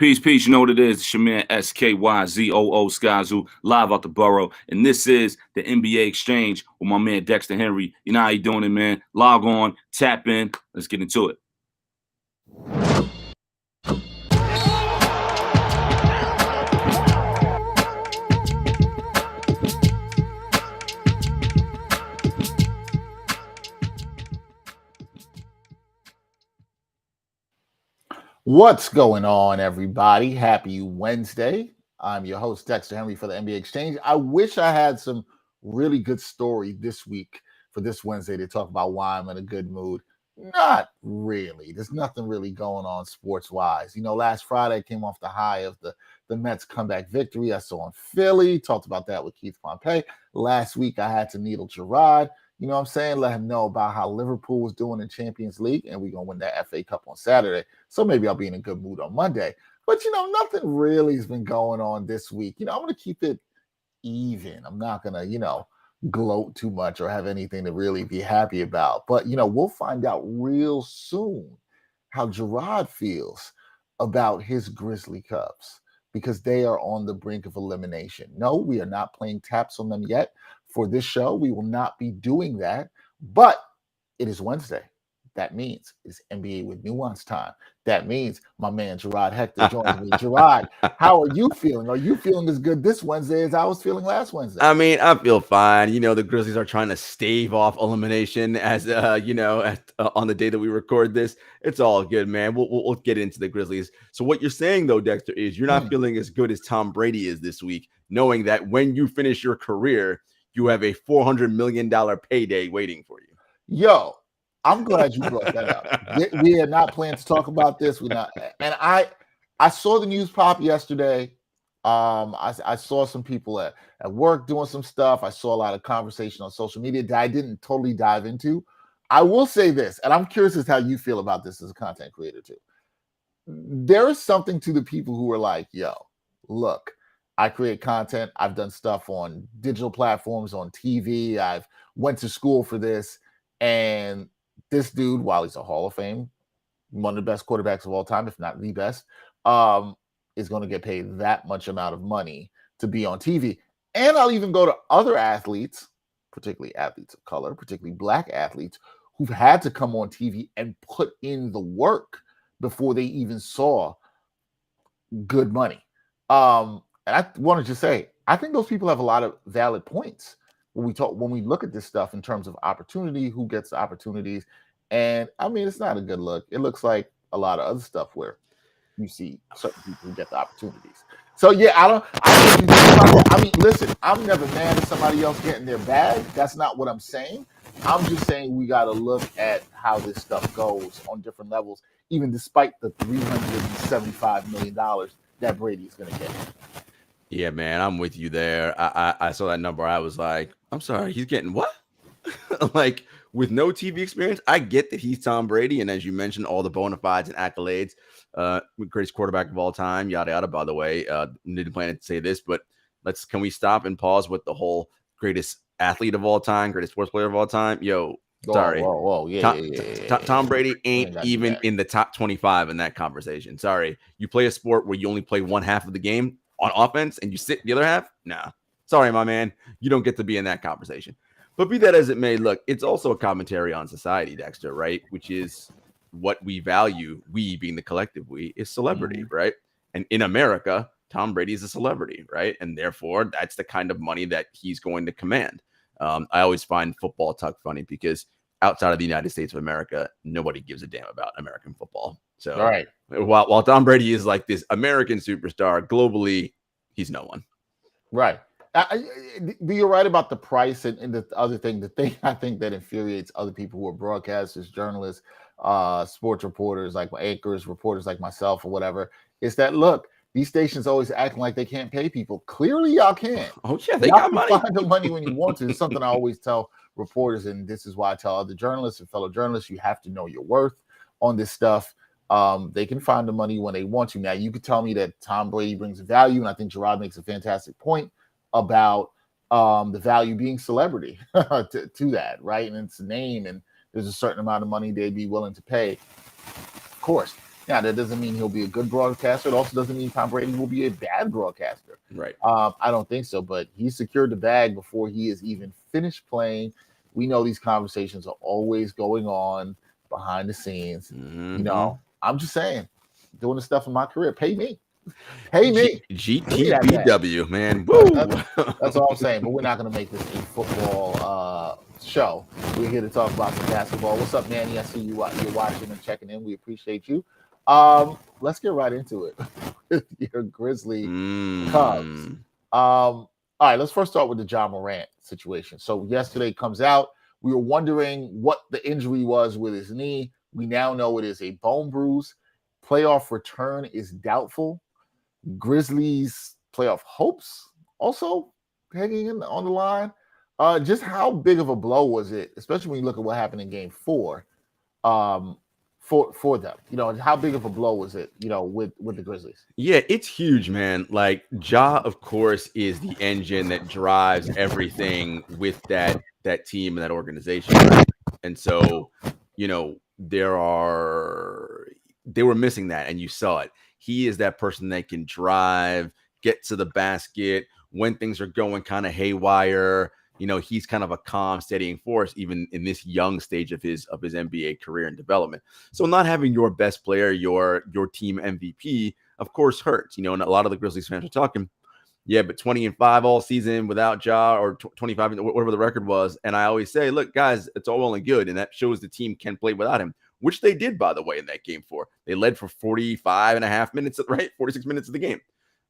Peace, peace. You know what it is. It's your man SKYZOO Skyzoo, live out the borough. And this is the NBA Exchange with my man Dexter Henry. You know how you doing it, man. Log on, tap in. Let's get into it. What's going on, everybody? Happy Wednesday. I'm your host, Dexter Henry, for the NBA Exchange. I wish I had some really good story this week for this Wednesday to talk about why I'm in a good mood. Not really. There's nothing really going on sports-wise. You know, last Friday I came off the high of the Mets comeback victory I saw in Philly. Talked about that with Keith Pompey. Last week I had to needle Jarod. You know what I'm saying? Let him know about how Liverpool was doing in Champions League, and we're going to win that FA Cup on Saturday. So maybe I'll be in a good mood on Monday. But, you know, nothing really has been going on this week. You know, I'm going to keep it even. I'm not going to, gloat too much or have anything to really be happy about. But, we'll find out real soon how Jarod feels about his Grizzly Cubs because they are on the brink of elimination. No, we are not playing taps on them yet. For this show, we will not be doing that, but it is Wednesday. That means it's NBA with Nuance time. That means my man Jarod Hector joins me. Jarod, how are you feeling? Are you feeling as good this Wednesday as I was feeling last Wednesday? I mean, I feel fine. The Grizzlies are trying to stave off elimination as, on the day that we record this. It's all good, man. We'll get into the Grizzlies. So what you're saying, though, Dexter, is you're not feeling as good as Tom Brady is this week, knowing that when you finish your career, you have a $400 million payday waiting for you. Yo, I'm glad you brought that up. We are not planning to talk about this. We're not. And I saw the news pop yesterday. I saw some people at work doing some stuff. I saw a lot of conversation on social media that I didn't totally dive into. I will say this, and I'm curious as to how you feel about this as a content creator too. There is something to the people who are like, yo, look, I create content. I've done stuff on digital platforms, on TV. I've went to school for this. And this dude, while he's a Hall of Fame, one of the best quarterbacks of all time, if not the best, is going to get paid that much amount of money to be on TV. And I'll even go to other athletes, particularly athletes of color, particularly black athletes, who've had to come on TV and put in the work before they even saw good money. And I wanted to say, I think those people have a lot of valid points when we look at this stuff in terms of opportunity, who gets the opportunities. And I mean, it's not a good look. It looks like a lot of other stuff where you see certain people who get the opportunities. So yeah, I mean, listen, I'm never mad at somebody else getting their bag. That's not what I'm saying. I'm just saying we got to look at how this stuff goes on different levels, even despite the $375 million that Brady is going to get. Yeah, man, I'm with you there. I saw that number. I was like, I'm sorry, he's getting what? Like, with no TV experience, I get that he's Tom Brady. And as you mentioned, all the bona fides and accolades, greatest quarterback of all time, yada, yada, by the way. Didn't plan to say this, but can we stop and pause with the whole greatest athlete of all time, greatest sports player of all time? Yo, sorry. Whoa. Yeah. Tom Brady ain't even in the top 25 in that conversation. Sorry. You play a sport where you only play one half of the game on offense and you sit the other half? Nah. Sorry, my man. You don't get to be in that conversation. But be that as it may, look, it's also a commentary on society, Dexter, right? Which is what we value, we being the collective we, is celebrity, right? And in America, Tom Brady is a celebrity, right? And therefore, that's the kind of money that he's going to command. I always find football talk funny because outside of the United States of America, nobody gives a damn about American football. So right. while Tom Brady is like this American superstar, globally, he's no one. Right. You're right about the price and the other thing. The thing I think that infuriates other people who are broadcasters, journalists, sports reporters, like anchors, reporters like myself or whatever, is that, look, these stations always acting like they can't pay people. Clearly, y'all can. Oh, yeah, they got money. Find the money when you want to. It's something I always tell reporters, and this is why I tell other journalists and fellow journalists, you have to know your worth on this stuff. They can find the money when they want to. Now, you could tell me that Tom Brady brings value, and I think Jarod makes a fantastic point about the value being celebrity to that, right? And it's a name, and there's a certain amount of money they'd be willing to pay. Of course, Now, that doesn't mean he'll be a good broadcaster. It also doesn't mean Tom Brady will be a bad broadcaster. Right. I don't think so, but he secured the bag before he is even finished playing. We know these conversations are always going on behind the scenes. I'm just saying, doing the stuff in my career, pay me. Pay me. GTBW, man. Woo! That's all I'm saying. But we're not going to make this a football show. We're here to talk about some basketball. What's up, Manny? I see you're watching and checking in. We appreciate you. Let's get right into it with your Grizzly Cubs. All right, let's first start with the Ja Morant situation. So yesterday comes out. We were wondering what the injury was with his knee. We now know it is a bone bruise. Playoff return is doubtful. Grizzlies playoff hopes also hanging on the line. Just how big of a blow was it, especially when you look at what happened in Game 4, for them? How big of a blow was it? With the Grizzlies. Yeah, it's huge, man. Like Ja, of course, is the engine that drives everything with that team and that organization, right? And so, they were missing that, and you saw it. He is that person that can drive, get to the basket when things are going kind of haywire. He's kind of a calm, steadying force, even in this young stage of his NBA career and development. So not having your best player, your team MVP, of course, hurts. And a lot of the Grizzlies fans are talking, yeah, but 20-5 all season without Ja, or 25, whatever the record was. And I always say, look, guys, it's all well and good, and that shows the team can play without him, which they did, by the way, in that Game 4. They led for 45 and a half minutes, right? 46 minutes of the game.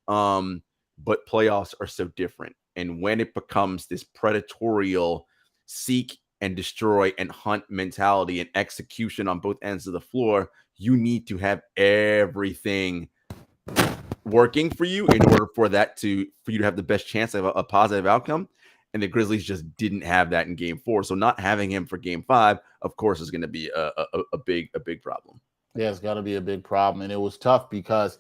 But playoffs are so different. And when it becomes this predatorial seek and destroy and hunt mentality and execution on both ends of the floor, you need to have everything working for you in order for you to have the best chance of a positive outcome. And the Grizzlies just didn't have that in Game 4. So not having him for Game 5, of course, is going to be a big problem. Yeah, it's got to be a big problem. And it was tough because,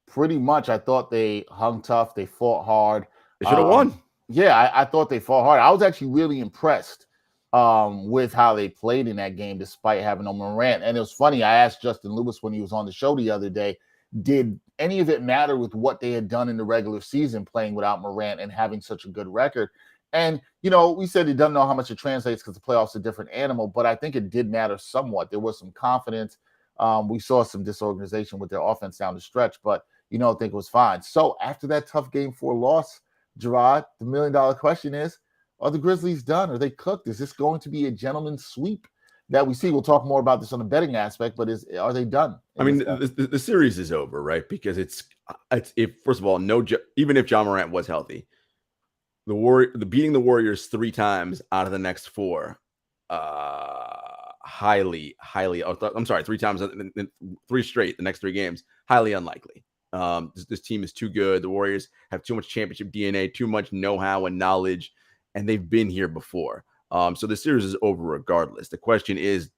pretty much I thought they hung tough. They fought hard. They should have won. Yeah, I thought they fought hard. I was actually really impressed with how they played in that game, despite having no Morant. And it was funny. I asked Justin Lewis when he was on the show the other day, did any of it matter with what they had done in the regular season, playing without Morant and having such a good record? And, we said he doesn't know how much it translates because the playoffs are a different animal, but I think it did matter somewhat. There was some confidence. We saw some disorganization with their offense down the stretch, but, I think it was fine. So after that tough Game 4 loss, Jarod, the $1 million question is, are the Grizzlies done? Are they cooked? Is this going to be a gentleman's sweep that we see? We'll talk more about this on the betting aspect, but are they done? I mean, the series is over, right? Because it's first of all, even if Ja Morant was healthy, beating the Warriors 3 times out of the next 4, highly, I'm sorry, 3 times, 3 straight, the next 3 games, highly unlikely. This team is too good. The Warriors have too much championship DNA, too much know-how and knowledge, and they've been here before. So the series is over regardless. The question is,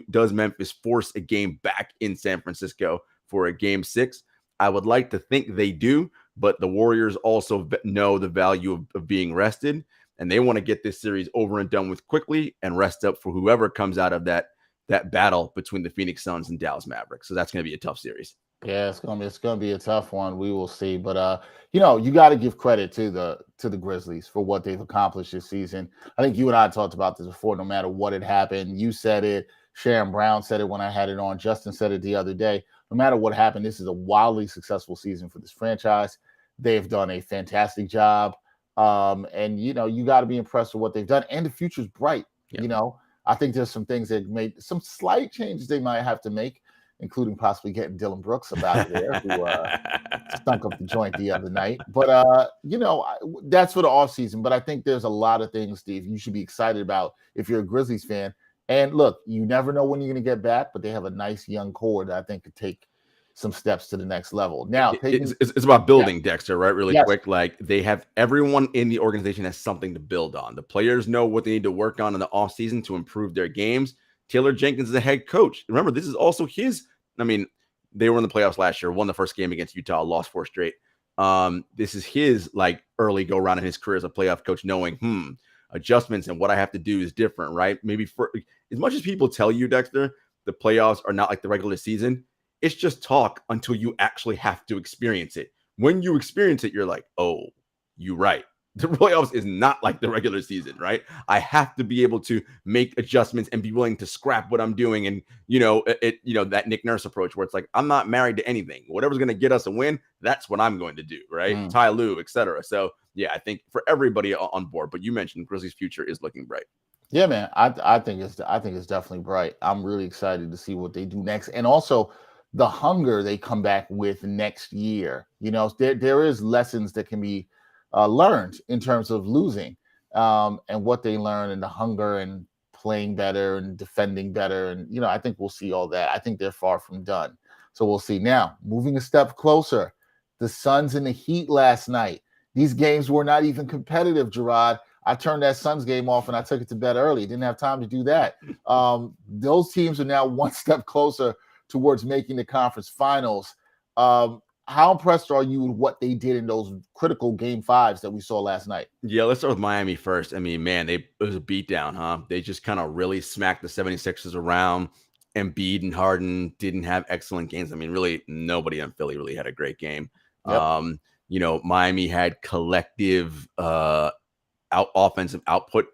does Memphis force a game back in San Francisco for a Game 6? I would like to think they do, but the Warriors also know the value of being rested, and they want to get this series over and done with quickly and rest up for whoever comes out of that battle between the Phoenix Suns and Dallas Mavericks. So that's going to be a tough series. Yeah, it's gonna be a tough one. We will see, but you got to give credit to the Grizzlies for what they've accomplished this season. I think you and I talked about this before. No matter what had happened, you said it. Sharon Brown said it when I had it on. Justin said it the other day. No matter what happened, this is a wildly successful season for this franchise. They've done a fantastic job, and you got to be impressed with what they've done. And the future's bright. Yeah. I think there's some things that made some slight changes they might have to make, including possibly getting Dylan Brooks about there, who stunk up the joint the other night. But, that's for the offseason. But I think there's a lot of things, Steve, you should be excited about if you're a Grizzlies fan. And look, you never know when you're going to get back, but they have a nice young core that I think could take some steps to the next level. Now, it's about building, Dexter, right? Really quick. Like, they have everyone in the organization has something to build on. The players know what they need to work on in the offseason to improve their games. Taylor Jenkins is the head coach. Remember, this is also his. I mean, they were in the playoffs last year, won the first game against Utah, lost 4 straight. This is his early go around in his career as a playoff coach, knowing adjustments and what I have to do is different, right? Maybe for as much as people tell you, Dexter, the playoffs are not like the regular season. it's just talk until you actually have to experience it. When you experience it, you're like, oh, you're right. The playoffs is not like the regular season, right? I have to be able to make adjustments and be willing to scrap what I'm doing. And, that Nick Nurse approach where it's like, I'm not married to anything. Whatever's going to get us a win, that's what I'm going to do, right? Ty Lue, et cetera. So, yeah, I think for everybody on board, but you mentioned Grizzlies' future is looking bright. Yeah, man. I think it's definitely bright. I'm really excited to see what they do next. And also the hunger they come back with next year. There is lessons that can be learned in terms of losing and what they learn, and the hunger and playing better and defending better. And, I think we'll see all that. I think they're far from done. So we'll see. Now, moving a step closer, the Suns and the Heat last night. These games were not even competitive, Jarod. I turned that Suns game off and I took it to bed early. Didn't have time to do that. Those teams are now one step closer towards making the conference finals. How impressed are you with what they did in those critical game fives that we saw last night? Yeah, let's start with Miami first. I mean, man, it was a beatdown, huh? They just kind of really smacked the 76ers around. Embiid and Harden didn't have excellent games. I mean, really, nobody on Philly really had a great game. Yep. Miami had collective offensive output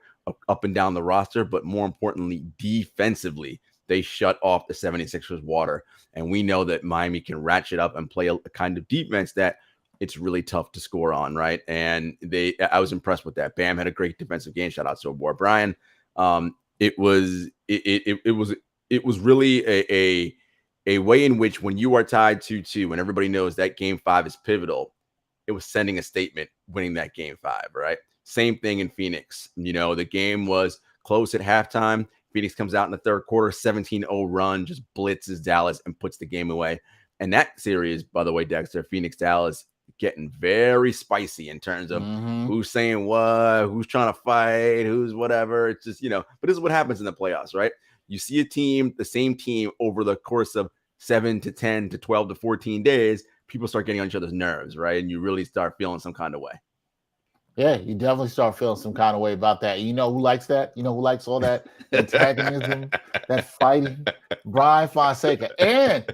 up and down the roster, but more importantly, defensively, they shut off the 76ers water. And we know that Miami can ratchet up and play a kind of defense that it's really tough to score on, right? And I was impressed with that. Bam had a great defensive game. Shout out to O'Brien. It was really a way in which, when you are tied 2-2 and everybody knows that game 5 is pivotal, it was sending a statement winning that game 5, right? Same thing in Phoenix. The game was close at halftime. Phoenix comes out in the third quarter, 17-0 run, just blitzes Dallas and puts the game away. And that series, by the way, Dexter, Phoenix-Dallas, getting very spicy in terms of who's saying what, who's trying to fight, who's whatever. It's just, but this is what happens in the playoffs, right? You see a team, the same team, over the course of 7 to 10 to 12 to 14 days, people start getting on each other's nerves, right? And you really start feeling some kind of way. Yeah, you definitely start feeling some kind of way about that. You know who likes that? You know who likes all that antagonism, that fighting? Brian Fonseca. And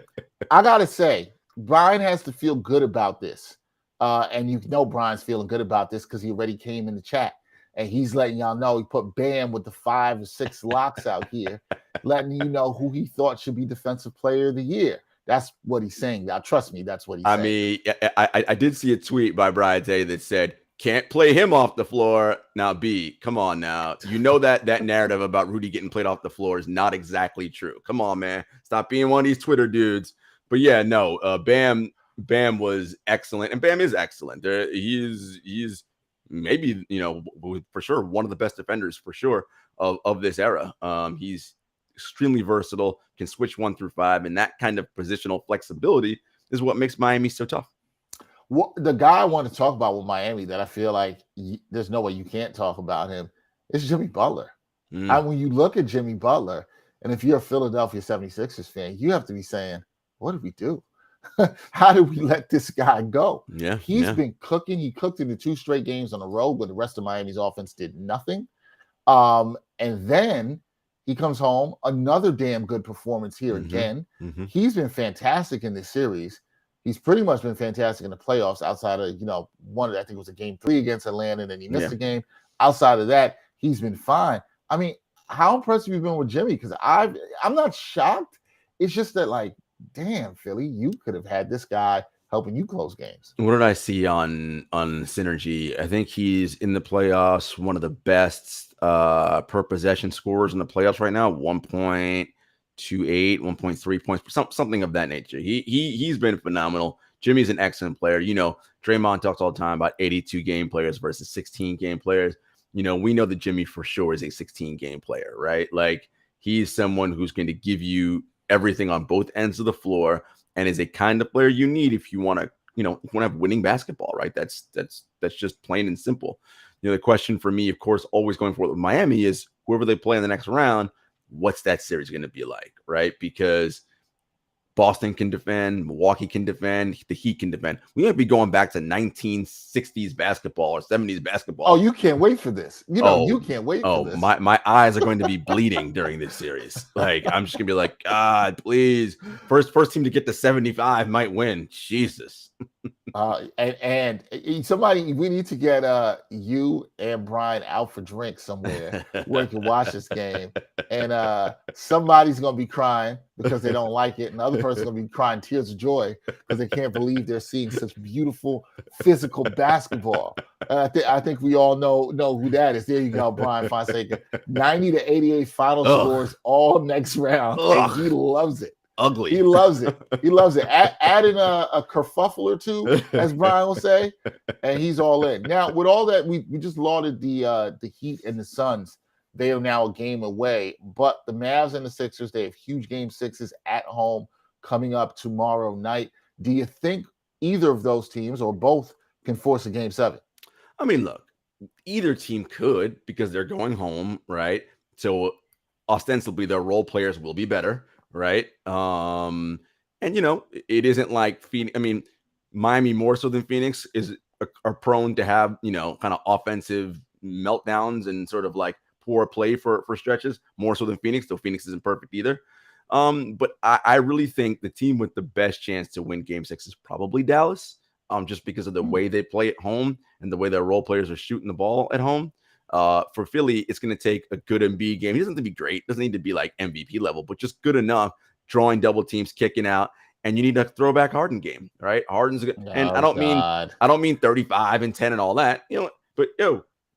I got to say, Brian has to feel good about this. And Brian's feeling good about this because he already came in the chat. And he's letting y'all know he put Bam with the 5 or 6 locks out here, letting you know who he thought should be Defensive Player of the Year. That's what he's saying. Now, trust me, that's what he's saying. I mean, I did see a tweet by Brian today that said, can't play him off the floor. Now, B, come on now. That narrative about Rudy getting played off the floor is not exactly true. Come on, man. Stop being one of these Twitter dudes. But yeah, no, Bam was excellent. And Bam is excellent. He's maybe, for sure, one of the best defenders for sure of this era. He's extremely versatile, can switch 1 through 5. And that kind of positional flexibility is what makes Miami so tough. The guy I want to talk about with Miami that I feel like there's no way you can't talk about him is Jimmy Butler. And when you look at Jimmy Butler, and if you're a Philadelphia 76ers fan, you have to be saying, what did we do? How did we let this guy go? Yeah, He's been cooking. He cooked in the 2 straight games on the road when the rest of Miami's offense did nothing. And then he comes home, another damn good performance here again. He's been fantastic in this series. He's pretty much been fantastic in the playoffs outside of, I think it was a game 3 against Atlanta, and then he missed a game. Outside of that, he's been fine. I mean, how impressed have you been with Jimmy? Because I'm not shocked. It's just that, like, damn, Philly, you could have had this guy helping you close games. What did I see on Synergy? I think he's in the playoffs, one of the best per possession scorers in the playoffs right now, 1.28, 1.3 points, something of that nature. He's been phenomenal. Jimmy's an excellent player. Draymond talks all the time about 82 game players versus 16 game players. We know that Jimmy for sure is a 16 game player, right? Like, he's someone who's going to give you everything on both ends of the floor, and is a kind of player you need if you want to, have winning basketball, right? That's just plain and simple. The question for me, of course, always going forward with Miami is whoever they play in the next round, what's that series going to be like, right? Because Boston can defend, Milwaukee can defend, the Heat can defend. We might be going back to 1960s basketball or 70s basketball. Oh, you can't wait for this. You can't wait for this. My eyes are going to be bleeding during this series. Like, I'm just gonna be like, God, please. First team to get to 75 might win. Jesus. And somebody, we need to get you and Brian out for drinks somewhere where we can watch this game. And somebody's gonna be crying because they don't like it, and the other person's gonna be crying tears of joy because they can't believe they're seeing such beautiful physical basketball. I think we all know who that is. There you go, Brian Fonseca. 90-88 final scores all next round. And he loves it. Ugly. He loves it. He loves it. Add in a kerfuffle or two, as Brian will say, and he's all in. Now, with all that, we just lauded the Heat and the Suns. They are now a game away, but the Mavs and the Sixers, they have huge game sixes at home coming up tomorrow night. Do you think either of those teams or both can force a game seven? I mean, look, either team could because they're going home, right? So ostensibly their role players will be better. Right. And, it isn't like Phoenix. I mean, Miami more so than Phoenix are prone to have, kind of offensive meltdowns and sort of like poor play for stretches more so than Phoenix, though Phoenix isn't perfect either. But I really think the team with the best chance to win game six is probably Dallas, just because of the way they play at home and the way their role players are shooting the ball at home. For Philly, it's going to take a good Embiid game. He doesn't have to be great. Doesn't need to be like MVP level, but just good enough, drawing double teams, kicking out. And you need a throwback Harden game, right? Harden's good. And I don't mean 35 and 10 and all that, but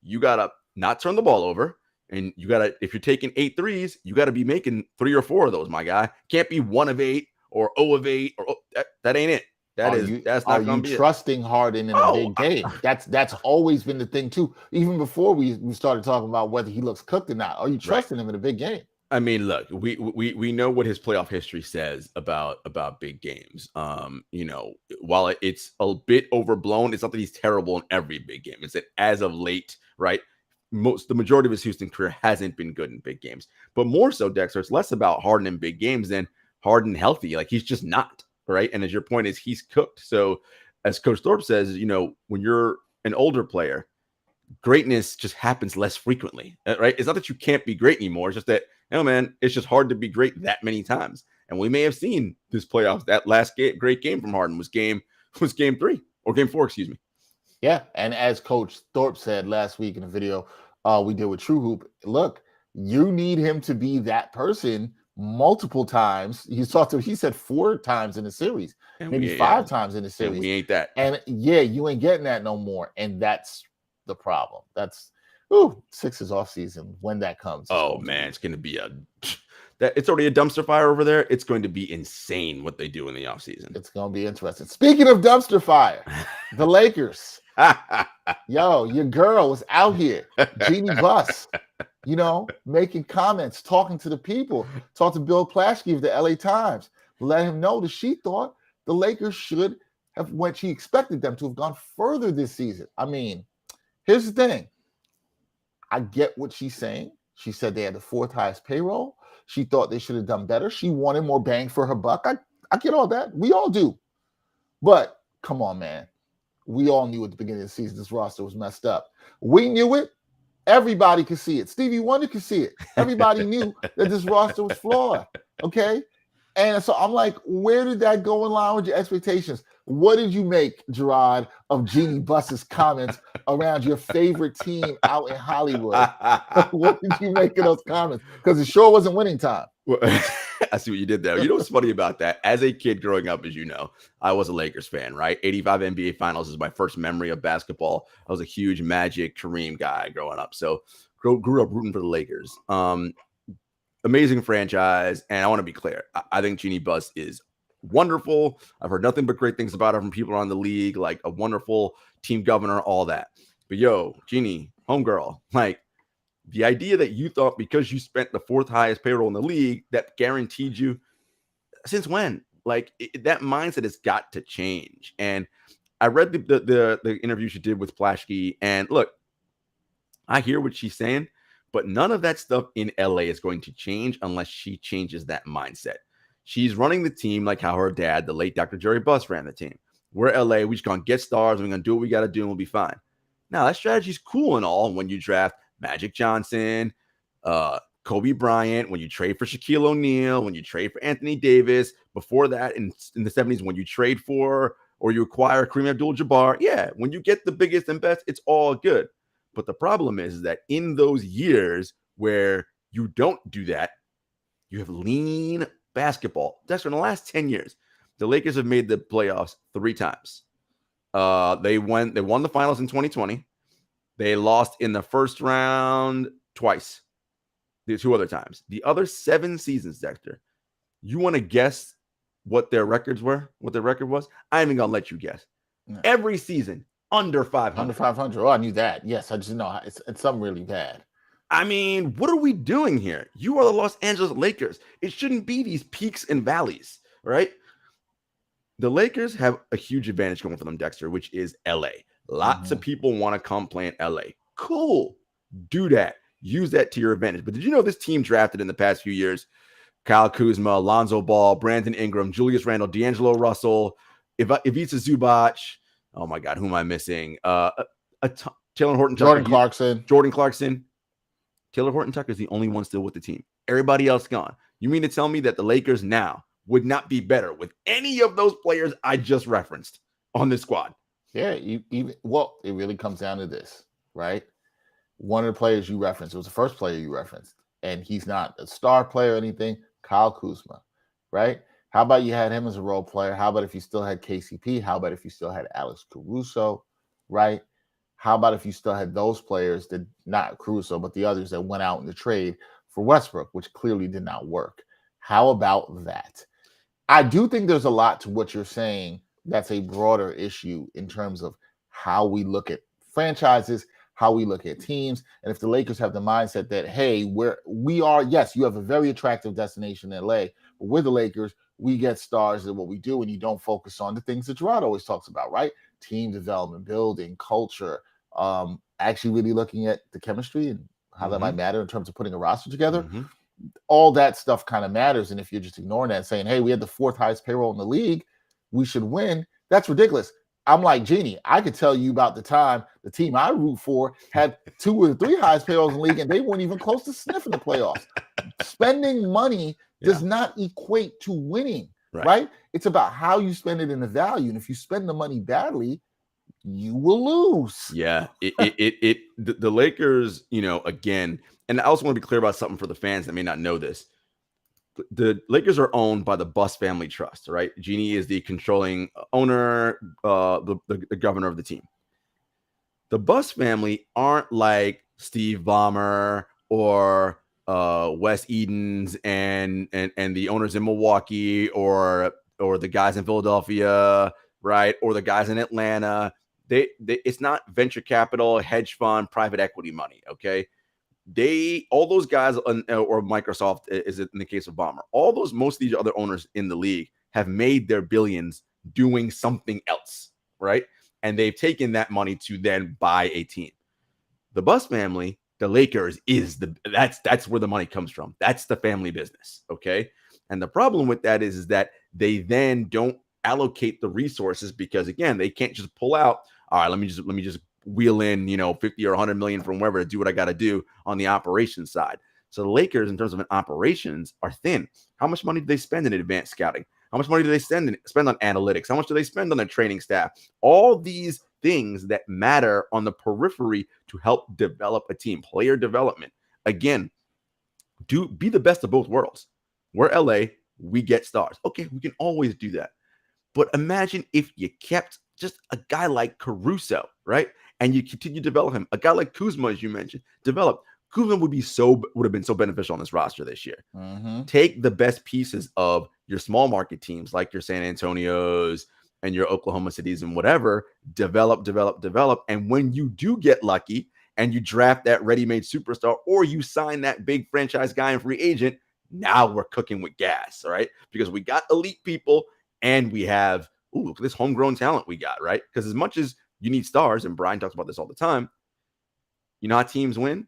you got to not turn the ball over. And you got to, if you're taking 8 threes, you got to be making 3 or 4 of those, my guy. Can't be 1 of 8 or 0 of 8 or that ain't it. That's not going to be trusting Harden in a big game. That's always been the thing too. Even before we started talking about whether he looks cooked or not. Are you trusting him in a big game? I mean, look, we know what his playoff history says about big games. While it's a bit overblown, it's not that he's terrible in every big game. It's that as of late, right? The majority of his Houston career hasn't been good in big games. But more so, Dexter, it's less about Harden in big games than Harden healthy. Like, he's just not. Right. And as your point is, he's cooked. So as Coach Thorpe says, when you're an older player, greatness just happens less frequently. Right. It's not that you can't be great anymore. It's just that, man, it's just hard to be great that many times. And we may have seen this playoffs. That last great game from Harden was game 3 or game 4, excuse me. Yeah. And as Coach Thorpe said last week in a video we did with True Hoop, look, you need him to be that person multiple times. He said 4 times in the series, maybe 5 times in the series. And we ain't that. And you ain't getting that no more. And that's the problem. That's Sixers off season when that comes. Oh man, it's going to be it's already a dumpster fire over there. It's going to be insane what they do in the off season. It's going to be interesting. Speaking of dumpster fire, the Lakers. Yo, your girl was out here, Jeanie Buss. Making comments, talking to the people, talked to Bill Plaschke of the LA Times, let him know that she thought the Lakers should have she expected them to have gone further this season. I mean, here's the thing. I get what she's saying. She said they had the 4th highest payroll. She thought they should have done better. She wanted more bang for her buck. I get all that. We all do. But come on, man. We all knew at the beginning of the season this roster was messed up. We knew it. Everybody could see it. Stevie Wonder could see it. Everybody knew that this roster was flawed. Okay. And so I'm like, where did that go in line with your expectations? What did you make, Jarod, of Jeanie Buss's comments around your favorite team out in Hollywood? What did you make of those comments? Because it sure wasn't winning time. Well, I see what you did there. You know what's funny about that? As a kid growing up, as you know, I was a Lakers fan, right? 85 NBA Finals is my first memory of basketball. I was a huge Magic, Kareem guy growing up. So grew up rooting for the Lakers. Amazing franchise. And I want to be clear. I think Jeanie Buss is wonderful. I've heard nothing but great things about her from people around the league, like a wonderful team governor, all that. But Jeanie, homegirl, like, the idea that you thought because you spent the 4th highest payroll in the league that guaranteed you, since when? Like, that mindset has got to change. And I read the interview she did with Plaschke, and look, I hear what she's saying, but none of that stuff in LA is going to change unless she changes that mindset. She's running the team like how her dad, the late Dr. Jeanie Buss, ran the team. We're LA. We're just going to get stars. We're going to do what we got to do, and we'll be fine. Now, that strategy's cool and all when you draft Magic Johnson, Kobe Bryant, when you trade for Shaquille O'Neal, when you trade for Anthony Davis. Before that, in the 70s, when you trade for or you acquire Kareem Abdul-Jabbar. Yeah, when you get the biggest and best, it's all good. But the problem is that in those years where you don't do that, you have lean basketball. Dexter, in the last 10 years, the Lakers have made the playoffs 3 times. They won the finals in 2020. They lost in the first round twice. The 2 other times. The other 7 seasons, Dexter, you want to guess what their records were? What their record was? I ain't even going to let you guess. No. Every season, under 500. Under 500. Oh, I knew that. Yes, I just know it's something really bad. I mean, what are we doing here? You are the Los Angeles Lakers. It shouldn't be these peaks and valleys, right? The Lakers have a huge advantage going for them, Dexter, which is LA. Lots of people want to come play in LA. Cool. Do that. Use that to your advantage. But did you know this team drafted in the past few years Kyle Kuzma, Lonzo Ball, Brandon Ingram, Julius Randle, D'Angelo Russell, Ivica Zubac. Oh, my God. Who am I missing? Taylor Horton-Tucker. Jordan Clarkson. Taylor Horton-Tucker is the only one still with the team. Everybody else gone. You mean to tell me that the Lakers now would not be better with any of those players I just referenced on this squad? Yeah, it really comes down to this, right? One of the players you referenced, it was the first player you referenced, and he's not a star player or anything, Kyle Kuzma, right? How about you had him as a role player? How about if you still had KCP? How about if you still had Alex Caruso, right? How about if you still had those players that, not Caruso, but the others that went out in the trade for Westbrook, which clearly did not work? How about that? I do think there's a lot to what you're saying that's a broader issue in terms of how we look at franchises, how we look at teams. And if the Lakers have the mindset that, hey, we are, yes, you have a very attractive destination in LA, but we're the Lakers, we get stars in what we do, and you don't focus on the things that Jarod always talks about, right? Team development, building, culture, actually really looking at the chemistry and how that might matter in terms of putting a roster together. All that stuff kind of matters. And if you're just ignoring that and saying, hey, we had the 4th highest payroll in the league, we should win, that's ridiculous. I'm like Jeanie. I could tell you about the time the team I root for had 2 or 3 highest payrolls in the league, and they weren't even close to sniffing the playoffs. Spending money does not equate to winning, right? It's about how you spend it and the value. And if you spend the money badly, you will lose. Yeah, the Lakers, again, and I also want to be clear about something for the fans that may not know this. The Lakers are owned by the Buss family trust, right? Jeanie is the controlling owner, the governor of the team. The Buss family aren't like Steve Ballmer or Wes Edens and the owners in Milwaukee or the guys in Philadelphia, right? Or the guys in Atlanta. It's not venture capital, hedge fund, private equity money, okay? All those guys, or Microsoft is in the case of Ballmer, most of these other owners in the league have made their billions doing something else, right? And they've taken that money to then buy a team. The Buss family, the Lakers that's where the money comes from. That's the family business, okay? And the problem with that is that they then don't allocate the resources because, again, they can't just pull out, all right, let me just wheel in, 50 or 100 million from wherever to do what I got to do on the operations side. So the Lakers, in terms of operations, are thin. How much money do they spend in advanced scouting? How much money do they spend on analytics? How much do they spend on their training staff? All these things that matter on the periphery to help develop a team, player development. Again, be the best of both worlds. We're LA, we get stars. Okay, we can always do that. But imagine if you kept just a guy like Caruso, right? And you continue to develop him. A guy like Kuzma, as you mentioned, Kuzma would have been so beneficial on this roster this year. Take the best pieces of your small market teams, like your San Antonios and your Oklahoma Cities and whatever, develop. And when you do get lucky and you draft that ready-made superstar or you sign that big franchise guy and free agent, now we're cooking with gas, right? Because we got elite people and we have, look at this homegrown talent we got, right? Because as much as you need stars, and Brian talks about this all the time, you know how teams win?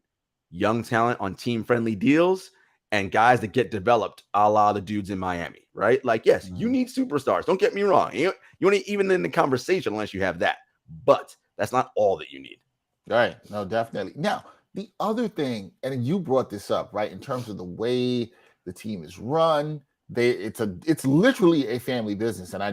Young talent on team-friendly deals and guys that get developed a la the dudes in Miami, right? Like, yes, you need superstars. Don't get me wrong. You ain't even in the conversation unless you have that. But that's not all that you need. Right. No, definitely. Now, the other thing, and you brought this up, right, in terms of the way the team is run, it's literally a family business. And I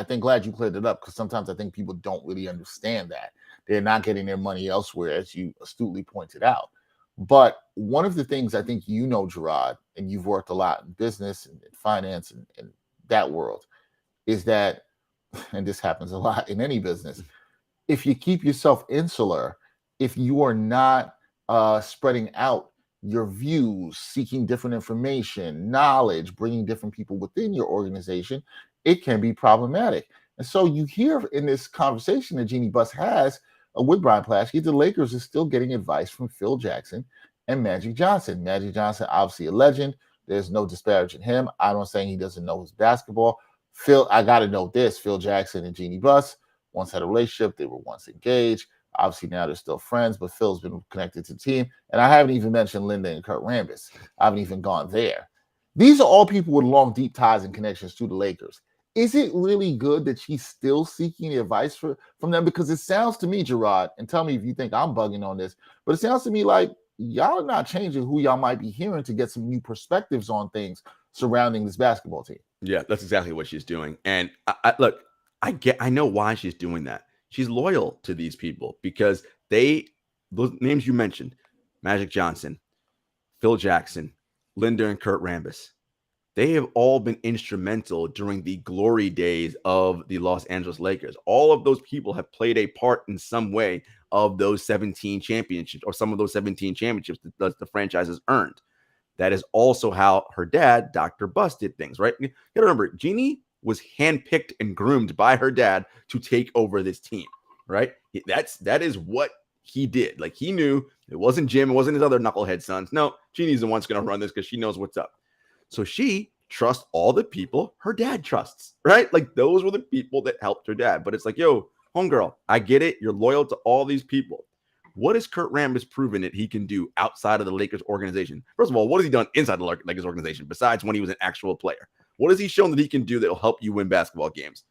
think glad you cleared it up, because sometimes I think people don't really understand that. They're not getting their money elsewhere, as you astutely pointed out. But one of the things I think Jarod, and you've worked a lot in business and finance and that world, is that, and this happens a lot in any business, if you keep yourself insular, if you are not spreading out your views, seeking different information, knowledge, bringing different people within your organization, it can be problematic. And so you hear in this conversation that Jeanie Buss has with Brian Plaschke, the Lakers are still getting advice from Phil Jackson and Magic Johnson. Magic Johnson, obviously a legend. There's no disparaging him. I'm not saying he doesn't know his basketball. I got to know this. Phil Jackson and Jeanie Buss once had a relationship. They were once engaged. Obviously, now they're still friends, but Phil's been connected to the team. And I haven't even mentioned Linda and Kurt Rambis. I haven't even gone there. These are all people with long, deep ties and connections to the Lakers. Is it really good that she's still seeking advice from them? Because it sounds to me, Jarod, and tell me if you think I'm bugging on this, but it sounds to me like y'all are not changing who y'all might be hearing to get some new perspectives on things surrounding this basketball team. Yeah, that's exactly what she's doing. And look, I know why she's doing that. She's loyal to these people because those names you mentioned, Magic Johnson, Phil Jackson, Linda and Kurt Rambis, they have all been instrumental during the glory days of the Los Angeles Lakers. All of those people have played a part in some way of those 17 championships, or some of those 17 championships that the franchise has earned. That is also how her dad, Dr. Buss, did things, right? You gotta remember, Jeanie was handpicked and groomed by her dad to take over this team, right? That is what he did. Like, he knew it wasn't Jim, it wasn't his other knucklehead sons. No, Jeannie's the one that's going to run this because she knows what's up. So she trusts all the people her dad trusts, right? Like, those were the people that helped her dad. But it's like, yo, homegirl, I get it. You're loyal to all these people. What has Kurt Rambis proven that he can do outside of the Lakers organization? First of all, what has he done inside the Lakers organization besides when he was an actual player? What has he shown that he can do that will help you win basketball games?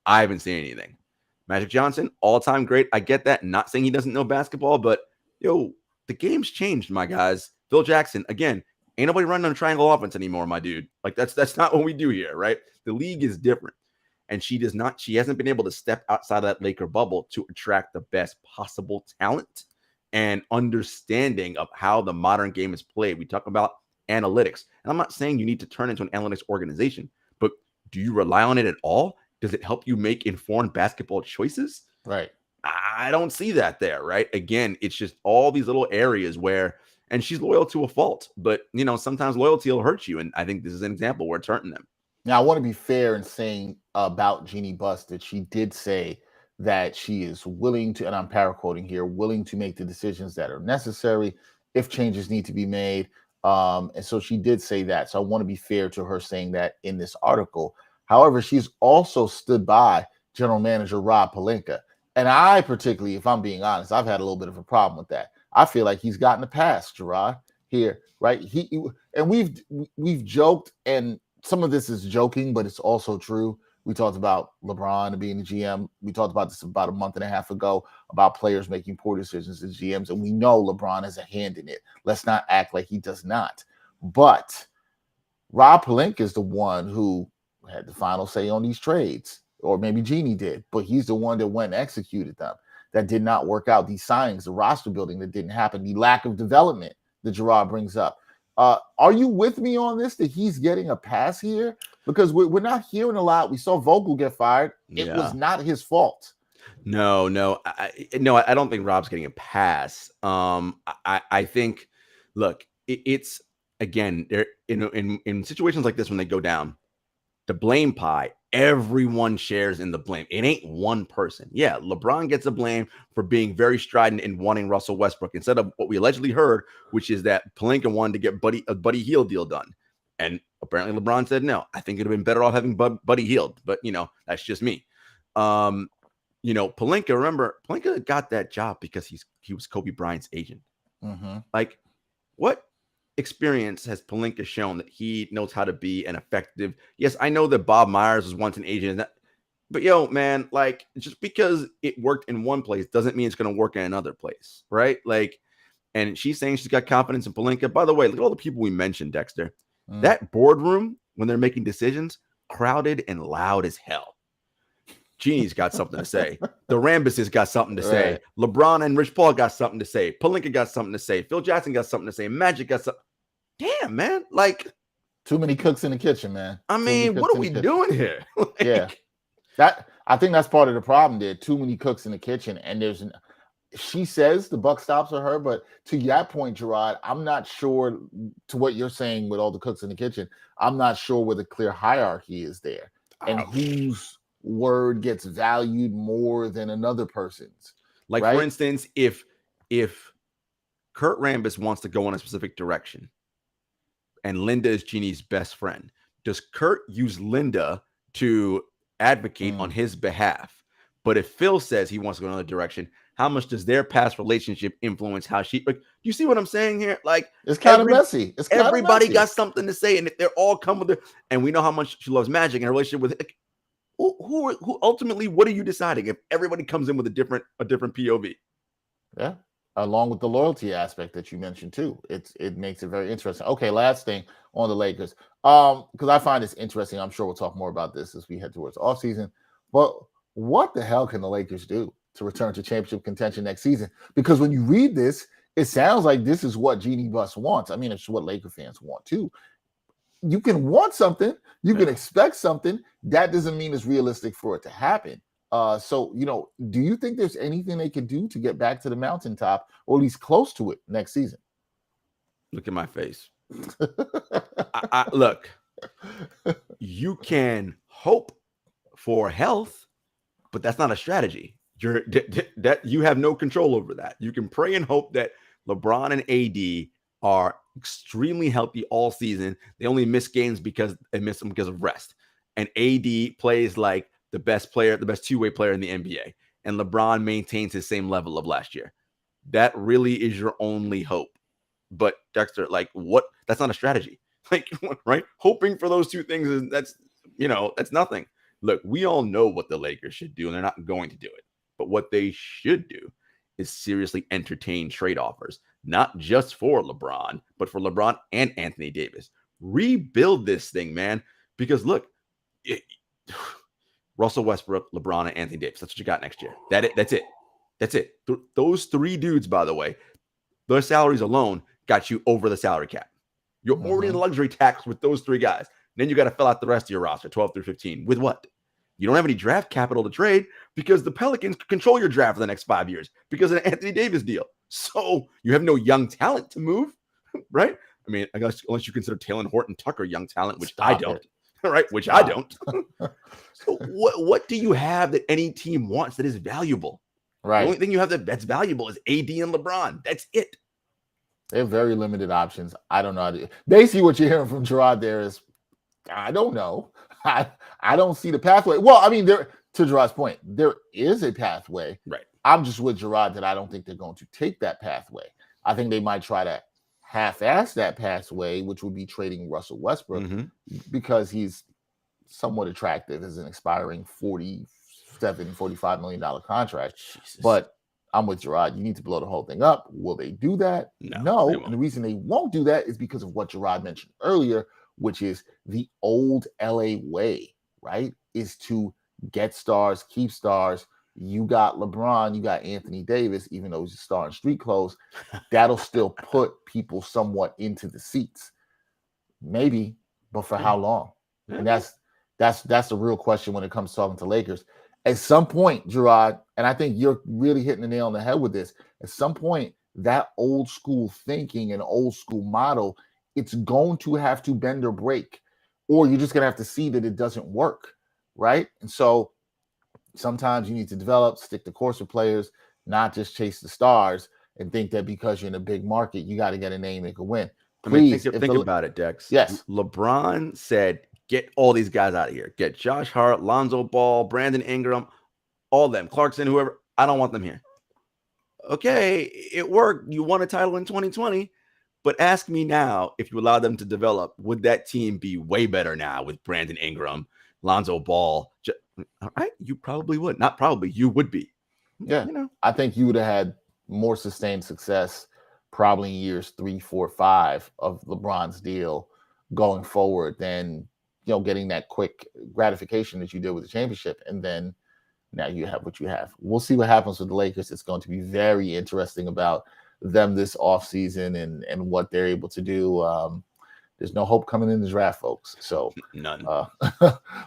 I haven't seen anything. Magic Johnson, all-time great. I get that. Not saying he doesn't know basketball, but, yo, the game's changed, my guys. Phil Jackson, again, ain't nobody running on triangle offense anymore, my dude. Like, that's not what we do here, right? The league is different. And she hasn't been able to step outside of that Laker bubble to attract the best possible talent and understanding of how the modern game is played. We talk about analytics. And I'm not saying you need to turn into an analytics organization, but do you rely on it at all? Does it help you make informed basketball choices? Right. I don't see that there, right? Again, it's just all these little areas where, and she's loyal to a fault, but, sometimes loyalty will hurt you. And I think this is an example where it's hurting them. Now, I want to be fair in saying about Jeanie Buss that she did say that she is willing to, and I'm paraquoting here, willing to make the decisions that are necessary if changes need to be made. And so she did say that. So I want to be fair to her saying that in this article. However, she's also stood by General Manager Rob Pelinka. And I particularly, if I'm being honest, I've had a little bit of a problem with that. I feel like he's gotten a pass, Jarod, here, right? And we've joked, and some of this is joking, but it's also true. We talked about LeBron being the GM. We talked about this about a month and a half ago about players making poor decisions as GMs, and we know LeBron has a hand in it. Let's not act like he does not. But Rob Pelinka is the one who had the final say on these trades, or maybe Jeanie did, but he's the one that went and executed them. That did not work out. These signings, the roster building that didn't happen, the lack of development that Jarod brings up. Are you with me on this, that he's getting a pass here? Because we're not hearing a lot. We saw Vogel get fired. It was not his fault. No, I don't think Rob's getting a pass. I think, look, it's, again, in situations like this when they go down, the blame pie, everyone shares in the blame. It ain't one person. Yeah, LeBron gets a blame for being very strident and wanting Russell Westbrook instead of what we allegedly heard, which is that Pelinka wanted to get a Buddy Hield deal done. And apparently LeBron said no. I think it would have been better off having Buddy Hield, but that's just me. Pelinka, remember, Pelinka got that job because he was Kobe Bryant's agent. Mm-hmm. Like, what? experience has Pelinka shown that he knows how to be an effective? Yes, I know that Bob Myers was once an agent, but yo, man, like just because it worked in one place doesn't mean it's going to work in another place, right? Like, and she's saying she's got confidence in Pelinka. By the way, look at all the people we mentioned, Dexter. That boardroom, when they're making decisions, crowded and loud as hell. Jeannie's got something to say. The Rambus has got something to say. Right. LeBron and Rich Paul got something to say. Pelinka got something to say. Phil Jackson got something to say. Magic got something. Damn, man. Like, too many cooks in the kitchen, man. I mean, what are we doing here? Yeah. I think that's part of the problem there. Too many cooks in the kitchen. And she says the buck stops with her, but to that point, Jarod, I'm not sure to what you're saying with all the cooks in the kitchen. I'm not sure where the clear hierarchy is there and whose word gets valued more than another person's. Like, right? For instance, if Kurt Rambis wants to go in a specific direction and Linda is Jeannie's best friend, does Kurt use Linda to advocate on his behalf? But if Phil says he wants to go another direction, how much does their past relationship influence how she, like, you see what I'm saying here? Like, it's kind of messy. Everybody got something to say. And if they're all come with it, and we know how much she loves Magic and her relationship with, like, who ultimately, what are you deciding if everybody comes in with a different POV? Yeah. Along with the loyalty aspect that you mentioned too. It makes it very interesting. Okay, last thing on the Lakers. Because I find this interesting. I'm sure we'll talk more about this as we head towards offseason. But what the hell can the Lakers do to return to championship contention next season? Because when you read this, it sounds like this is what Jeanie Buss wants. I mean, it's what Laker fans want too. You can want something, you can expect something. That doesn't mean it's realistic for it to happen. So, do you think there's anything they can do to get back to the mountaintop or at least close to it next season? Look at my face. Look, you can hope for health, but that's not a strategy. You have no control over that. You can pray and hope that LeBron and AD are extremely healthy all season. They only miss games because they miss them because of rest. And AD plays like the best two-way player in the NBA. And LeBron maintains his same level of last year. That really is your only hope. But Dexter, like, what? That's not a strategy. Like, right? Hoping for those two things that's nothing. Look, we all know what the Lakers should do, and they're not going to do it. But what they should do is seriously entertain trade offers, not just for LeBron, but for LeBron and Anthony Davis. Rebuild this thing, man. Because look, Russell Westbrook, LeBron, and Anthony Davis. That's what you got next year. That's it. Those three dudes, by the way, their salaries alone got you over the salary cap. You're already in the luxury tax with those three guys. Then you got to fill out the rest of your roster, 12 through 15. With what? You don't have any draft capital to trade because the Pelicans control your draft for the next 5 years because of the Anthony Davis deal. So you have no young talent to move, right? I mean, I guess unless you consider Taylor Horton Tucker young talent, which I don't, right? Which I don't. So what do you have that any team wants that is valuable? Right. The only thing you have that's valuable is AD and LeBron. That's it. They have very limited options. I don't know. Basically, what you're hearing from Jarod there is, I don't know. I don't see the pathway. Well, I mean, to Jarod's point, there is a pathway. Right. I'm just with Jarod that I don't think they're going to take that pathway. I think they might try to half-ass that pathway, which would be trading Russell Westbrook because he's somewhat attractive as an expiring $45 million contract. Jesus. But I'm with Jarod. You need to blow the whole thing up. Will they do that? No. And the reason they won't do that is because of what Jarod mentioned earlier, which is the old LA way, right? Is to get stars, keep stars. You got LeBron, you got Anthony Davis, even though he's a star in street clothes, that'll still put people somewhat into the seats. Maybe, but for how long? And that's the real question when it comes to talking to Lakers. At some point, Jarod, and I think you're really hitting the nail on the head with this, at some point, that old school thinking and old school model, it's going to have to bend or break, or you're just going to have to see that it doesn't work, right? And so sometimes you need to develop, stick the course with players, not just chase the stars and think that because you're in a big market, you got to get a name that can win. Please, think about it, Dex. Yes. LeBron said, get all these guys out of here. Get Josh Hart, Lonzo Ball, Brandon Ingram, all of them, Clarkson, whoever. I don't want them here. Okay, it worked. You won a title in 2020, But ask me now, if you allow them to develop, would that team be way better now with Brandon Ingram, Lonzo Ball? All right, you probably would. Not probably, you would be. Yeah, I think you would have had more sustained success probably in years 3, 4, 5 of LeBron's deal going forward than getting that quick gratification that you did with the championship, and then now you have what you have. We'll see what happens with the Lakers. It's going to be very interesting about them this offseason and what they're able to do. There's no hope coming in the draft, folks. So none.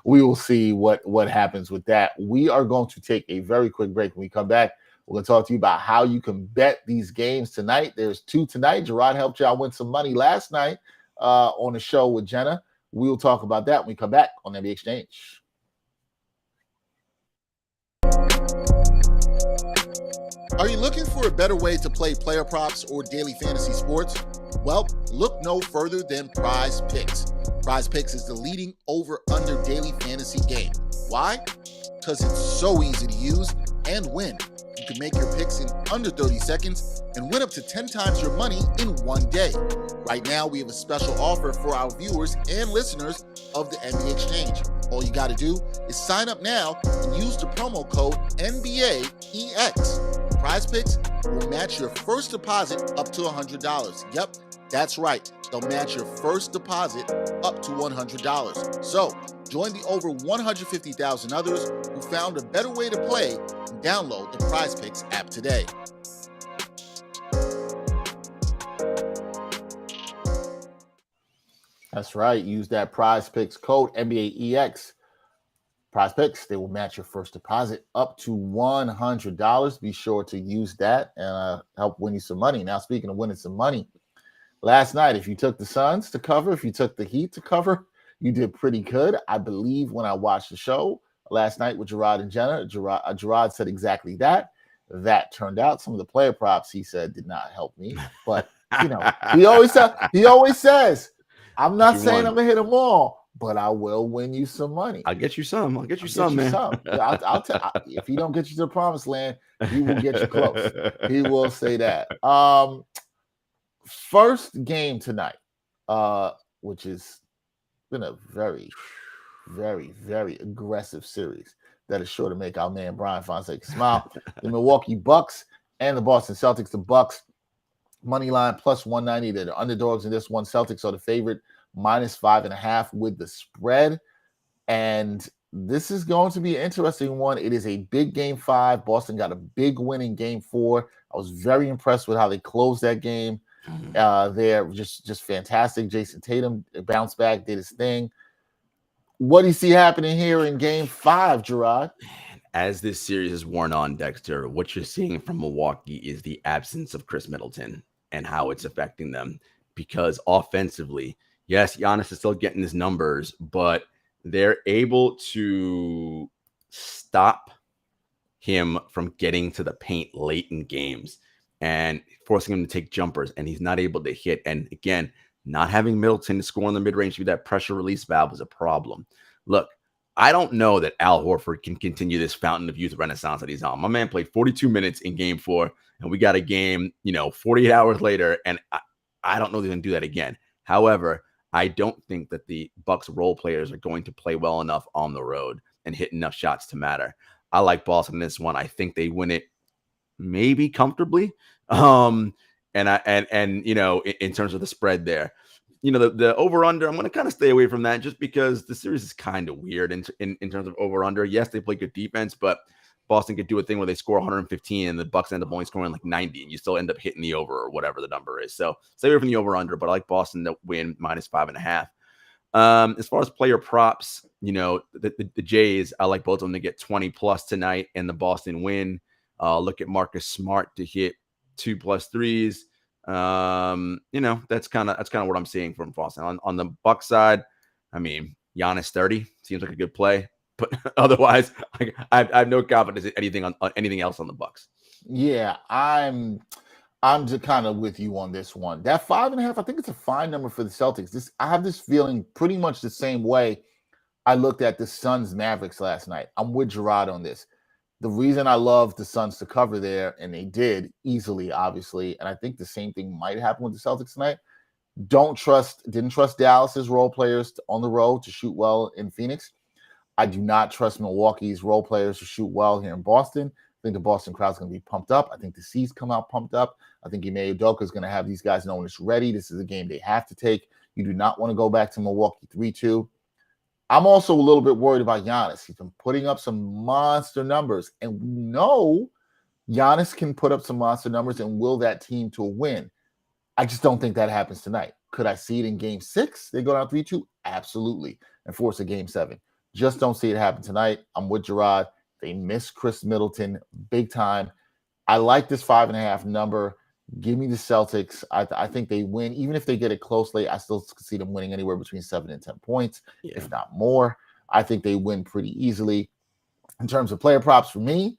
We will see what happens with that. We are going to take a very quick break. When we come back, we're going to talk to you about how you can bet these games tonight. There's 2 tonight. Jarod helped y'all win some money last night on the show with Jenna. We will talk about that when we come back on NBA Exchange. Are you looking for a better way to play player props or daily fantasy sports? Well, look no further than Prize Picks. Prize Picks is the leading over-under daily fantasy game. Why? Because it's so easy to use and win. You can make your picks in under 30 seconds and win up to 10 times your money in one day. Right now, we have a special offer for our viewers and listeners of the NBA Exchange. All you got to do is sign up now and use the promo code NBAEX. Prize Picks will match your first deposit up to $100. Yep, that's right. They'll match your first deposit up to $100. So, join the over 150,000 others who found a better way to play and download the Prize Picks app today. That's right. Use that Prize Picks code NBAEX. Prize Picks, they will match your first deposit up to $100. Be sure to use that and help win you some money. Now, speaking of winning some money, last night, if you took the Suns to cover, if you took the Heat to cover, you did pretty good. I believe when I watched the show last night with Jarod and Jenna, Jarod said exactly that. That turned out. Some of the player props he said did not help me, but he always says, "I'm not saying I'm gonna hit them all, but I will win you some money. I'll get you some. I'll get you some, man. I'll tell. If he don't get you to the promised land, he will get you close. He will say that. First game tonight, which has been a very, very, very aggressive series that is sure to make our man Brian Fonseca smile. The Milwaukee Bucks and the Boston Celtics. The Bucks money line plus 190. They're the underdogs in this one. Celtics are the favorite, minus 5.5 with the spread. And this is going to be an interesting one. It is a big game 5. Boston got a big win in game 4. I was very impressed with how they closed that game. They're just fantastic. Jason Tatum bounced back, did his thing. What do you see happening here in game 5, Jarod? As this series has worn on, Dexter, what you're seeing from Milwaukee is the absence of Chris Middleton and how it's affecting them. Because offensively, yes, Giannis is still getting his numbers, but they're able to stop him from getting to the paint late in games and forcing him to take jumpers, and he's not able to hit. And again, not having Middleton to score in the mid-range through that pressure release valve is a problem. Look, I don't know that Al Horford can continue this fountain of youth renaissance that he's on. My man played 42 minutes in game 4, and we got a game, 48 hours later, and I don't know if they're going to do that again. However, I don't think that the Bucks role players are going to play well enough on the road and hit enough shots to matter. I like Boston in this one. I think they win it maybe comfortably. In terms of the spread there, the over under, I'm going to kind of stay away from that just because the series is kind of weird in terms of over under. Yes, they play good defense, but Boston could do a thing where they score 115 and the Bucks end up only scoring like 90 and you still end up hitting the over or whatever the number is. So stay away from the over under, but I like Boston to win minus 5.5. As far as player props, the Jays, I like both of them to get 20 plus tonight and the Boston win. Look at Marcus Smart to hit 2+ threes. That's kind of what I'm seeing from Boston. On the Bucks side, I mean, Giannis 30 seems like a good play, but otherwise, I have no confidence in anything else on the Bucks. Yeah, I'm just kind of with you on this one. That 5.5, I think it's a fine number for the Celtics. I have this feeling pretty much the same way I looked at the Suns Mavericks last night. I'm with Jarod on this. the reason I love the Suns to cover there, and they did easily, obviously, and I think the same thing might happen with the Celtics tonight. Didn't trust Dallas's role players on the road to shoot well in Phoenix. I do not trust Milwaukee's role players to shoot well here in Boston. I think the Boston crowd's going to be pumped up. I think the C's come out pumped up. I think Ime Udoka is going to have these guys knowing it's ready. This is a game they have to take. You do not want to go back to Milwaukee 3-2. I'm also a little bit worried about Giannis. He's been putting up some monster numbers, and we know Giannis can put up some monster numbers and will that team to a win. I just don't think that happens tonight. Could I see it in game 6? They go down 3-2? Absolutely. And force a game 7. Just don't see it happen tonight. I'm with Jarod. They miss Chris Middleton big time. I like this 5.5 number. Give me the Celtics. I think they win. Even if they get it close late, I still see them winning anywhere between 7 and 10 points, if not more. I think they win pretty easily. In terms of player props for me,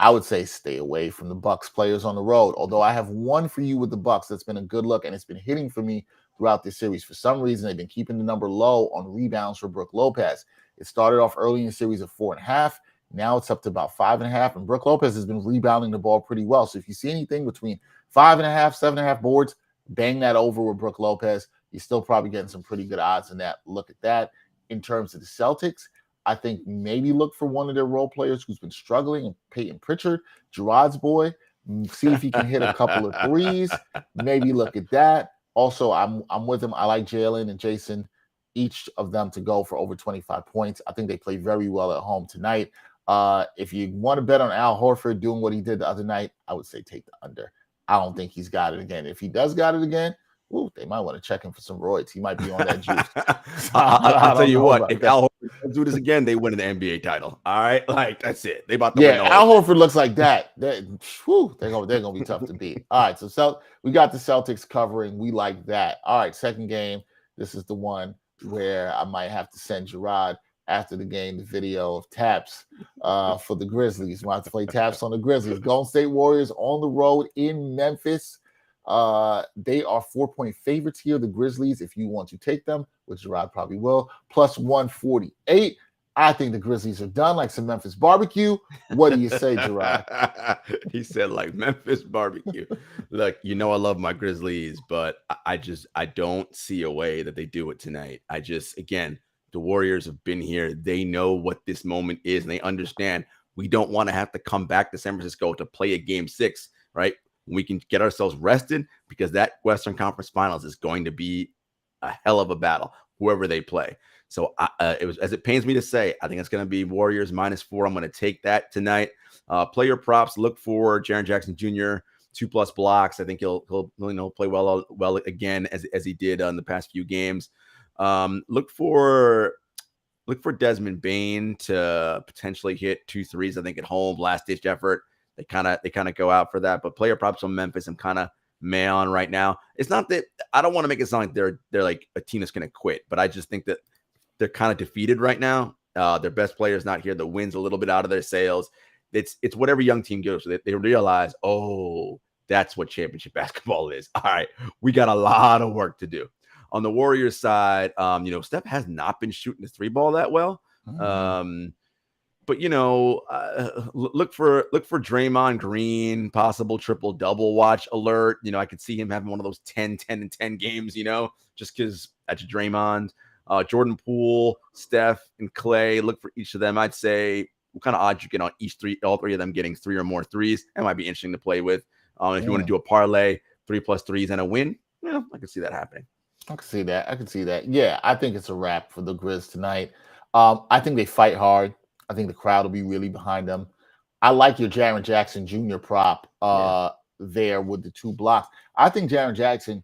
I would say stay away from the Bucks players on the road. Although I have one for you with the Bucks that's been a good look, and it's been hitting for me throughout this series. For some reason, they've been keeping the number low on rebounds for Brook Lopez. It started off early in the series at 4.5. Now it's up to about 5.5, and Brook Lopez has been rebounding the ball pretty well. So if you see anything between 5.5, 7.5 boards, bang that over with Brook Lopez. You're still probably getting some pretty good odds in that. Look at that. In terms of the Celtics, I think maybe look for one of their role players who's been struggling, and Peyton Pritchard, Jarod's boy. See if he can hit a couple of threes. Maybe look at that. Also, I'm with him. I like Jalen and Jason, each of them to go for over 25 points. I think they play very well at home tonight. If you want to bet on Al Horford doing what he did the other night, I would say take the under. I don't think he's got it again. If he does got it again, they might want to check him for some roids. He might be on that juice. I'll tell you what, if Al Horford does do this again, they win an NBA title. All right, like that's it. They about to win. Al Horford looks like that. They're gonna be tough to beat. All right, so we got the Celtics covering. We like that. All right, second game. This is the one where I might have to send Jarod after the game the video of taps for the Grizzlies. We'll have to play taps on the Grizzlies. Golden State Warriors on the road in Memphis. They are 4-point favorites here, the Grizzlies, if you want to take them, which Jarod probably will, plus 148. I think the Grizzlies are done like some Memphis barbecue. What do you say, Jarod? He said like Memphis barbecue. Look, I love my Grizzlies, but I don't see a way that they do it tonight. Again, the Warriors have been here. They know what this moment is, and they understand we don't want to have to come back to San Francisco to play a game 6, right? We can get ourselves rested because that Western Conference Finals is going to be a hell of a battle, whoever they play. So as it pains me to say, I think it's going to be Warriors -4. I'm going to take that tonight. Player props, look for Jaren Jackson Jr., 2+ blocks. I think he'll play well again as he did in the past few games. Look for Desmond Bane to potentially hit 2 threes. I think at home, last ditch effort. They kind of go out for that. But player props on Memphis, I'm kind of meh on right now. It's not that I don't want to make it sound like they're like a team that's going to quit, but I just think that they're kind of defeated right now. Their best player is not here. The wind's a little bit out of their sails. It's what every young team goes. So they realize, that's what championship basketball is. All right, we got a lot of work to do. On the Warriors side, Steph has not been shooting the 3 ball that well. But look for Draymond Green, possible triple-double watch alert. I could see him having one of those 10 and 10 games, just because that's Draymond. Jordan Poole, Steph, and Clay, look for each of them. I'd say what kind of odds you get on all 3 of them getting 3 or more threes. That might be interesting to play with. If you want to do a parlay, 3+ threes and a win, I can see that happening. I can see that. Yeah, I think it's a wrap for the Grizz tonight. I think they fight hard. I think the crowd will be really behind them. I like your Jaren Jackson Jr. prop there with the 2 blocks. I think Jaren Jackson,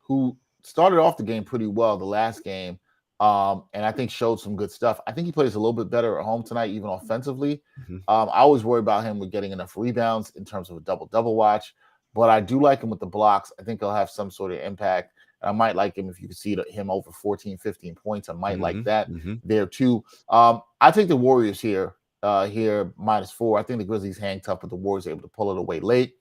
who started off the game pretty well the last game, and I think showed some good stuff. I think he plays a little bit better at home tonight, even offensively. I always worry about him with getting enough rebounds in terms of a double-double watch, but I do like him with the blocks. I think he'll have some sort of impact. I might like him if you can see him over 14, 15 points. I might like that there too. I take the Warriors here -4. I think the Grizzlies hang tough, but the Warriors are able to pull it away late.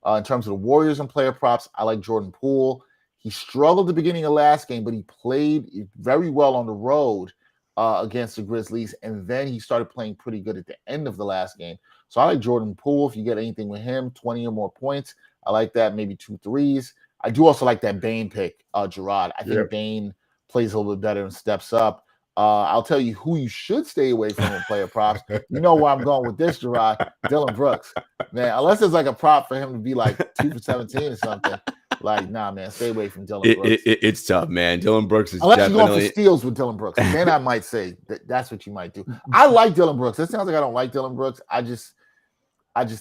In terms of the Warriors and player props, I like Jordan Poole. He struggled at the beginning of last game, but he played very well on the road. against the Grizzlies, and then he started playing pretty good at the end of the last game. So I like Jordan Poole. If you get anything with him, 20 or more points, I like that. Maybe 2 threes. I do also like that Bane pick, Jarod. I think Bane plays a little bit better and steps up. I'll tell you who you should stay away from in player props. You know where I'm going with this, Jarod. Dillon Brooks. Man, unless there's like a prop for him to be like 2 for 17 or something. Like, nah, man, stay away from Dillon Brooks. It's tough, man. Dillon Brooks is unless definitely... you're going for steals with Dillon Brooks. Then I might say that's what you might do. I like Dillon Brooks. It sounds like I don't like Dillon Brooks. I just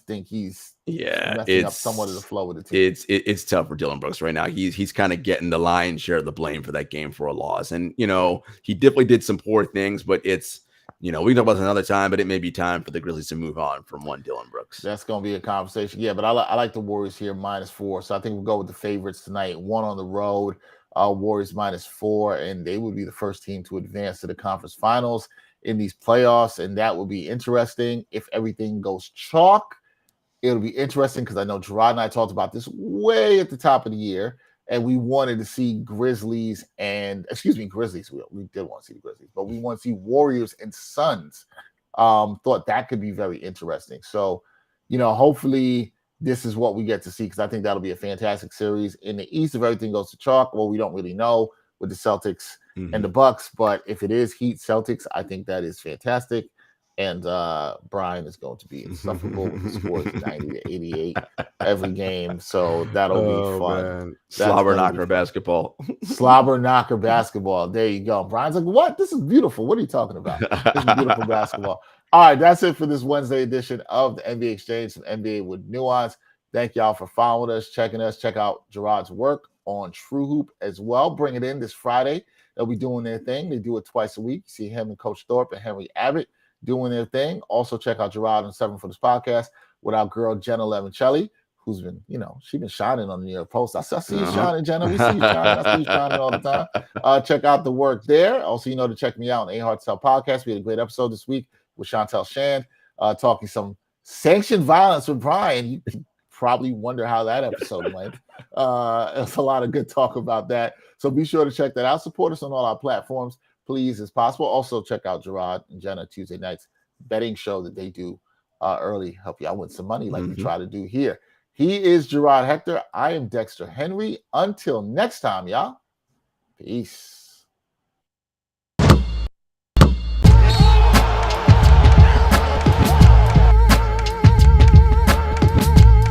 think he's messing up somewhat of the flow of the team. It's tough for Dillon Brooks right now. He's kind of getting the lion's share of the blame for that game for a loss. And, you know, he definitely did some poor things, but it's, you know, we can talk about this another time, but it may be time for the Grizzlies to move on from one Dillon Brooks. That's going to be a conversation. Yeah, but I like the Warriors here, -4. So I think we'll go with the favorites tonight. 1 on the road, Warriors -4, and they would be the first team to advance to the conference finals in these playoffs, and that will be interesting. If everything goes chalk, it'll be interesting because I know Jarod and I talked about this way at the top of the year, and we wanted to see Grizzlies. We did want to see the Grizzlies, but we want to see Warriors and Suns. Thought that could be very interesting. So, you know, hopefully this is what we get to see, because I think that'll be a fantastic series. In the East, if everything goes to chalk, well, we don't really know with the Celtics and the Bucks, but if it is Heat Celtics, I think that is fantastic. And Brian is going to be insufferable with the scores 90-88 every game. So that'll be fun. Slobber knocker basketball. Slobber knocker basketball. There you go. Brian's like, what? This is beautiful. What are you talking about? This is beautiful basketball. All right, that's it for this Wednesday edition of the NBA Exchange, some NBA with nuance. Thank y'all for following us, checking us. Check out Jarod's work on True Hoop as well. Bring it in this Friday. They'll be doing their thing. They do it twice a week. See him and Coach Thorpe and Henry Abbott doing their thing. Also, check out Jarod on 7 Footers podcast with our girl, Jenna Lemoncelli, who's been, you know, she's been shining on the New York Post. I see you shining, Jenna. We see you shining. I see you shining all the time. Check out the work there. Also, you know to check me out on A Hard Tell podcast. We had a great episode this week with Chantel Shand, talking some sanctioned violence with Brian. You can probably wonder how that episode went. There's a lot of good talk about that. So be sure to check that out. Support us on all our platforms, please, as possible. Also, check out Jarod and Jenna Tuesday nights betting show that they do early. Help you out with some money like we try to do here. He is Jarod Hector. I am Dexter Henry. Until next time, y'all. Peace.